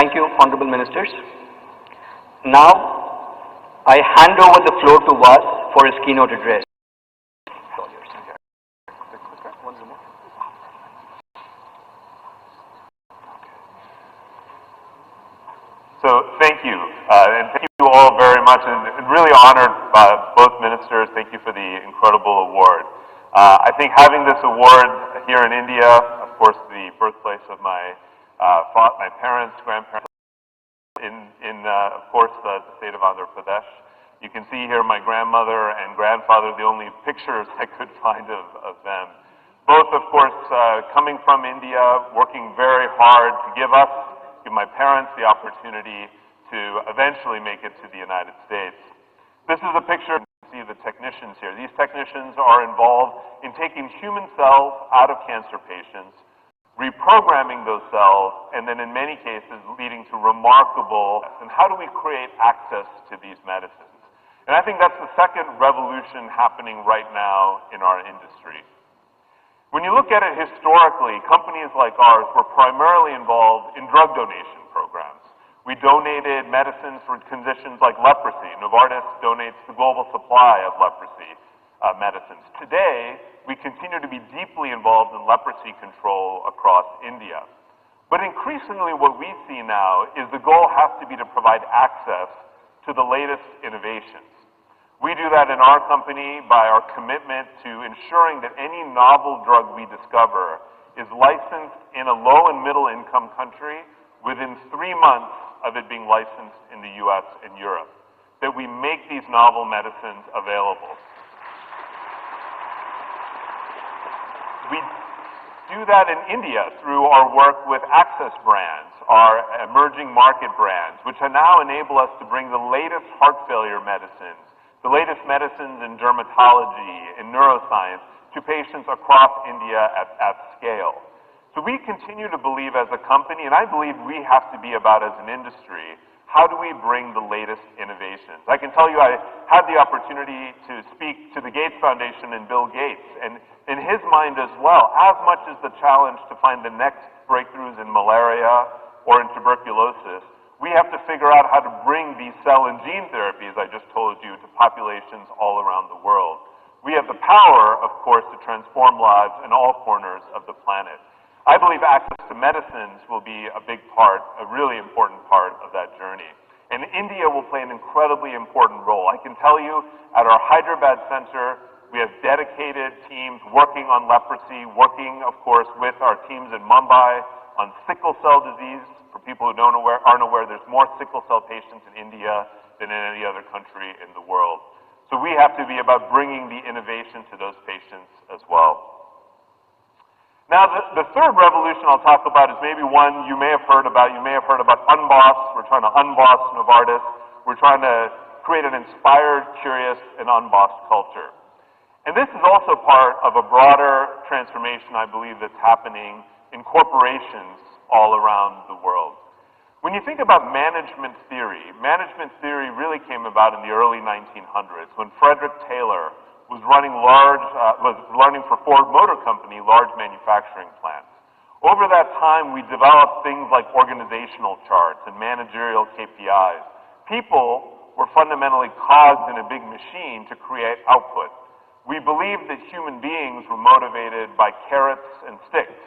Thank you, Honorable Ministers. Now, I hand over the floor to Vas for his keynote address. So thank you, and thank you all very much, and really honored by both ministers. Thank you for the incredible award. I think having this award here in India, of course, the birthplace of my parents, grandparents, of course, the state of Andhra Pradesh. You can see here my grandmother and grandfather, the only pictures I could find of them. Both, of course, coming from India, working very hard to give my parents the opportunity to eventually make it to the United States. This is a picture, you can see the technicians here. These technicians are involved in taking human cells out of cancer patients, reprogramming those cells, and then in many cases leading to remarkable, and how do we create access to these medicines? And I think that's the second revolution happening right now in our industry. When you look at it historically, companies like ours were primarily involved in drug donation programs. We donated medicines for conditions like leprosy. Novartis donates the global supply of leprosy medicines. Today, we continue to be deeply involved in leprosy control across India. But increasingly what we see now is the goal has to be to provide access to the latest innovations. We do that in our company by our commitment to ensuring that any novel drug we discover is licensed in a low and middle income country within 3 months of it being licensed in the US and Europe, that we make these novel medicines available. We do that in India through our work with access brands, our emerging market brands, which now enable us to bring the latest heart failure medicines, the latest medicines in dermatology, in neuroscience, to patients across India at scale. So we continue to believe as a company, and I believe we have to be about as an industry, how do we bring the latest innovations? I can tell you I had the opportunity to speak to the Gates Foundation and Bill Gates, and in his mind as well, as much as the challenge to find the next breakthroughs in malaria or in tuberculosis, we have to figure out how to bring these cell and gene therapies, I just told you, to populations all around the world. We have the power, of course, to transform lives in all corners of the planet. I believe access to medicines will be a big part, a really important part of that journey. And India will play an incredibly important role. I can tell you, at our Hyderabad Center, we have dedicated teams working on leprosy, working, of course, with our teams in Mumbai on sickle cell disease. For people who aren't aware, there's more sickle cell patients in India than in any other country in the world. So we have to be about bringing the innovation to those patients as well. Now, the third revolution I'll talk about is maybe one you may have heard about. You may have heard about Unboss. We're trying to unboss Novartis. We're trying to create an inspired, curious, and unbossed culture. And this is also part of a broader transformation, I believe, that's happening in corporations all around the world. When you think about management theory really came about in the early 1900s when Frederick Taylor was running for Ford Motor Company large manufacturing plants. Over that time, we developed things like organizational charts and managerial KPIs. People were fundamentally cogs in a big machine to create output. We believed that human beings were motivated by carrots and sticks.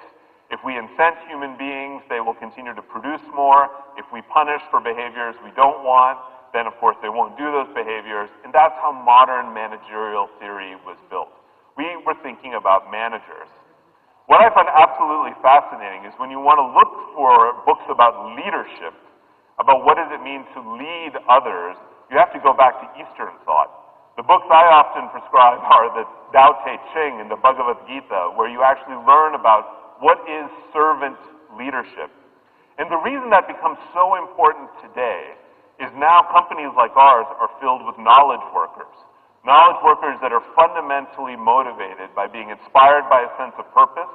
If we incent human beings, they will continue to produce more. If we punish for behaviors we don't want, then of course they won't do those behaviors. And that's how modern managerial theory was built. We were thinking about managers. What I find absolutely fascinating is when you want to look for books about leadership, about what does it mean to lead others, you have to go back to Eastern thought. The books I often prescribe are the Tao Te Ching and the Bhagavad Gita, where you actually learn about what is servant leadership. And the reason that becomes so important today is now companies like ours are filled with knowledge workers. Knowledge workers that are fundamentally motivated by being inspired by a sense of purpose,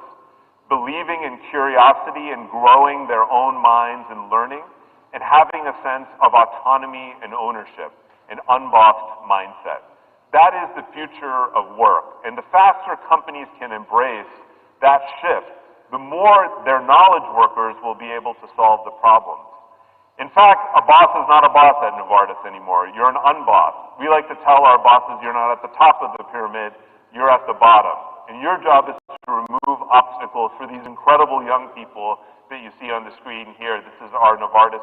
believing in curiosity and growing their own minds and learning, and having a sense of autonomy and ownership, an unbossed mindset. That is the future of work. And the faster companies can embrace that shift, the more their knowledge workers will be able to solve the problems. In fact, a boss is not a boss at Novartis anymore. You're an unboss. We like to tell our bosses you're not at the top of the pyramid, you're at the bottom. And your job is to remove obstacles for these incredible young people that you see on the screen here. This is our Novartis